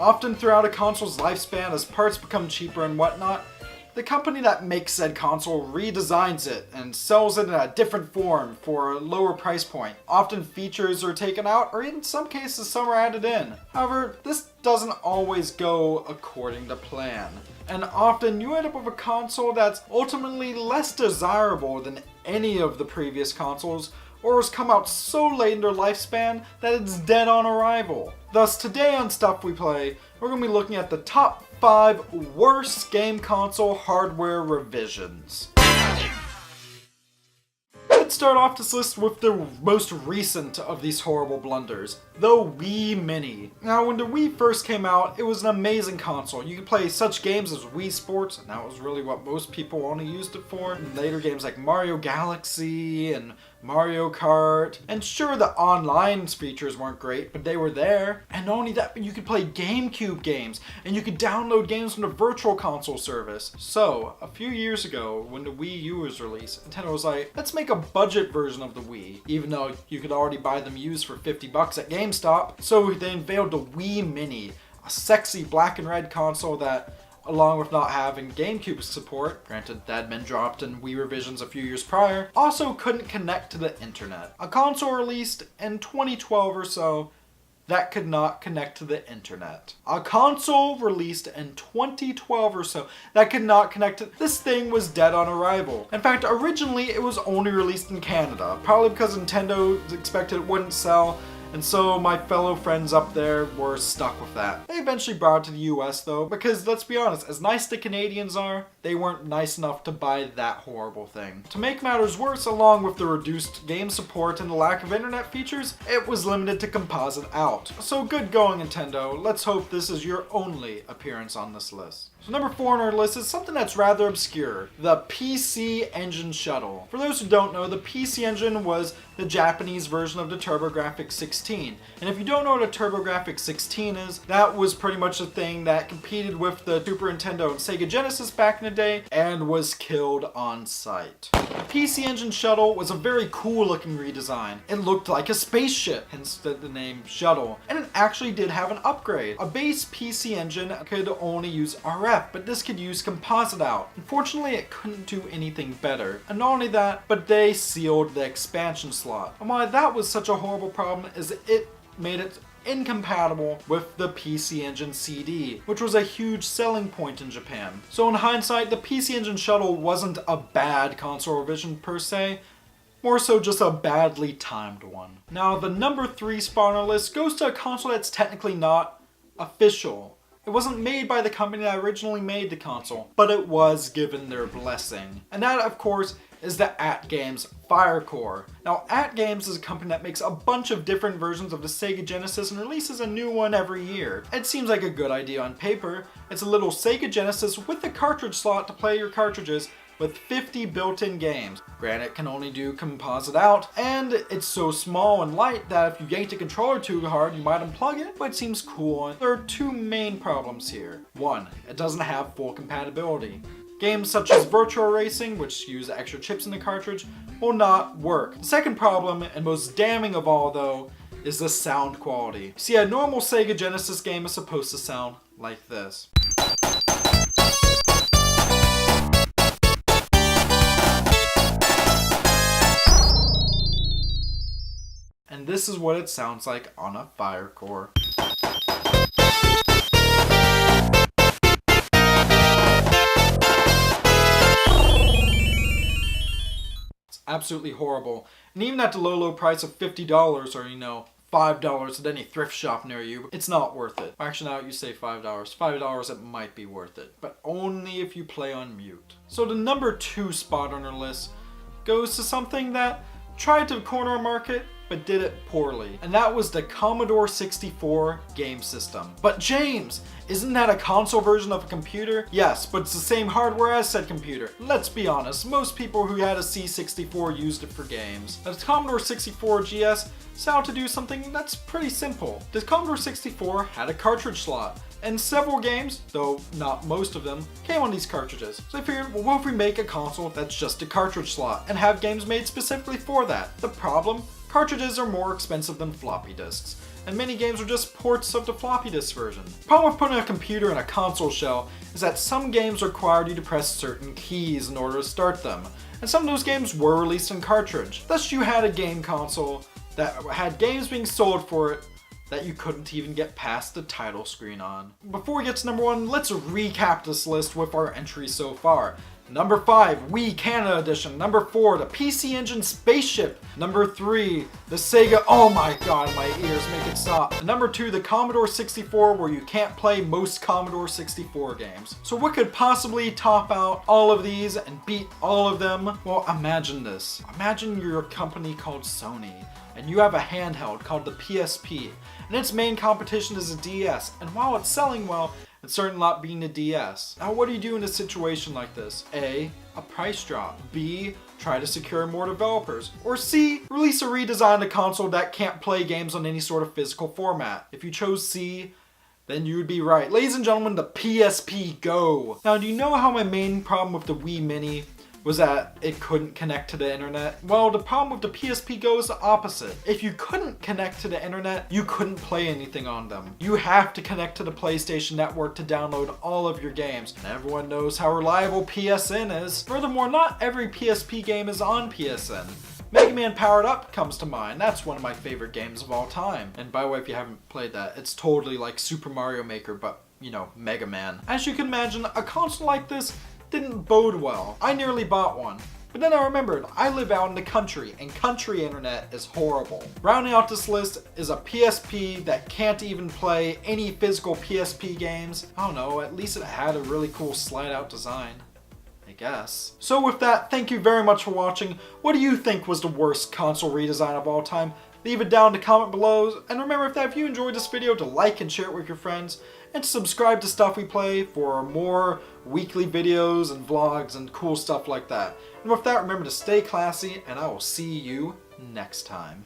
Often throughout a console's lifespan, as parts become cheaper and whatnot, the company that makes said console redesigns it and sells it in a different form for a lower price point. Often features are taken out, or in some cases some are added in. However, this doesn't always go according to plan. And often you end up with a console that's ultimately less desirable than any of the previous consoles, or has come out so late in their lifespan that it's dead on arrival. Thus, today on Stuff We Play, we're going to be looking at the top 5 worst game console hardware revisions. Let's start off this list with the most recent of these horrible blunders, the Wii Mini. Now, when the Wii first came out, it was an amazing console. You could play such games as Wii Sports, and that was really what most people only used it for. And later games like Mario Galaxy and Mario Kart. And sure, the online features weren't great, but they were there. And not only that, but you could play GameCube games, and you could download games from the Virtual Console service. So, a few years ago, when the Wii U was released, Nintendo was like, let's make a budget version of the Wii, even though you could already buy them used for $50 at GameStop. So they unveiled the Wii Mini, a sexy black and red console that, along with not having GameCube support, granted that had been dropped in Wii revisions a few years prior, also couldn't connect to the internet. A console released in 2012 or so that could not connect to the internet. A console released in 2012 or so that could not connect to... This thing was dead on arrival. In fact, originally it was only released in Canada, probably because Nintendo expected it wouldn't sell, and so my fellow friends up there were stuck with that. They eventually brought it to the US though, because let's be honest, as nice the Canadians are, they weren't nice enough to buy that horrible thing. To make matters worse, along with the reduced game support and the lack of internet features, it was limited to composite out. So good going, Nintendo. Let's hope this is your only appearance on this list. So number 4 on our list is something that's rather obscure, the PC Engine Shuttle. For those who don't know, the PC Engine was the Japanese version of the TurboGrafx 16. And if you don't know what a TurboGrafx 16 is, that was pretty much the thing that competed with the Super Nintendo and Sega Genesis back in the day and was killed on sight. The PC Engine Shuttle was a very cool looking redesign. It looked like a spaceship, hence the name Shuttle. And it actually did have an upgrade. A base PC Engine could only use RF, but this could use composite out. Unfortunately, it couldn't do anything better. And not only that, but they sealed the expansion slot. And why that was such a horrible problem is it made it incompatible with the PC Engine CD, which was a huge selling point in Japan. So in hindsight, the PC Engine Shuttle wasn't a bad console revision per se, more so just a badly timed one. Now, the number 3 spot on our list goes to a console that's technically not official. It wasn't made by the company that originally made the console, but it was given their blessing. And that, of course, is the AtGames Firecore. Now, AtGames is a company that makes a bunch of different versions of the Sega Genesis and releases a new one every year. It seems like a good idea on paper. It's a little Sega Genesis with a cartridge slot to play your cartridges with 50 built-in games. Granted, it can only do composite out, and it's so small and light that if you yank the controller too hard, you might unplug it, but it seems cool. And there are 2 main problems here. 1, it doesn't have full compatibility. Games such as Virtual Racing, which use extra chips in the cartridge, will not work. The second problem, and most damning of all though, is the sound quality. See, a normal Sega Genesis game is supposed to sound like this. And this is what it sounds like on a Firecore. Absolutely horrible. And even at the low price of $50 or, $5 at any thrift shop near you, it's not worth it. Actually, now you say $5. $5 it might be worth it, but only if you play on mute. So the number 2 spot on our list goes to something that tried to corner a market, but did it poorly. And that was the Commodore 64 game system. But James, isn't that a console version of a computer? Yes, but it's the same hardware as said computer. Let's be honest, most people who had a C64 used it for games. The Commodore 64 GS set out to do something that's pretty simple. The Commodore 64 had a cartridge slot, and several games, though not most of them, came on these cartridges. So I figured, well, what if we make a console that's just a cartridge slot and have games made specifically for that? The problem? cartridges are more expensive than floppy disks, and many games are just ports of the floppy disk version. The problem with putting a computer in a console shell is that some games required you to press certain keys in order to start them, and some of those games were released in cartridge. Thus you had a game console that had games being sold for it that you couldn't even get past the title screen on. Before we get to number 1, let's recap this list with our entries so far. Number 5, Wii Canada Edition. Number 4, the PC Engine Spaceship. Number 3, the Sega, oh my god, my ears, make it stop. And number 2, the Commodore 64, where you can't play most Commodore 64 games. So what could possibly top out all of these and beat all of them? Well, imagine this. Imagine you're a company called Sony, and you have a handheld called the PSP, and its main competition is a DS, and while it's selling well, it's certainly not being a DS. Now what do you do in a situation like this? A price drop. B, try to secure more developers. Or C, release a redesigned console that can't play games on any sort of physical format. If you chose C, then you would be right. Ladies and gentlemen, the PSP Go. Now do you know how my main problem with the Wii Mini was that it couldn't connect to the internet? Well, the problem with the PSP Go is the opposite. If you couldn't connect to the internet, you couldn't play anything on them. You have to connect to the PlayStation Network to download all of your games, and everyone knows how reliable PSN is. Furthermore, not every PSP game is on PSN. Mega Man Powered Up comes to mind. That's one of my favorite games of all time. And by the way, if you haven't played that, it's totally like Super Mario Maker, but, you know, Mega Man. As you can imagine, a console like this didn't bode well. I nearly bought one, but then I remembered I live out in the country, and country internet is horrible. Rounding out this list is a PSP that can't even play any physical PSP games. I don't know, at least it had a really cool slide out design, I guess. So with that, thank you very much for watching. What do you think was the worst console redesign of all time? Leave it down in the comment below, and remember if you enjoyed this video to like and share it with your friends, and to subscribe to Stuff We Play for more weekly videos and vlogs and cool stuff like that. And with that, remember to stay classy, and I will see you next time.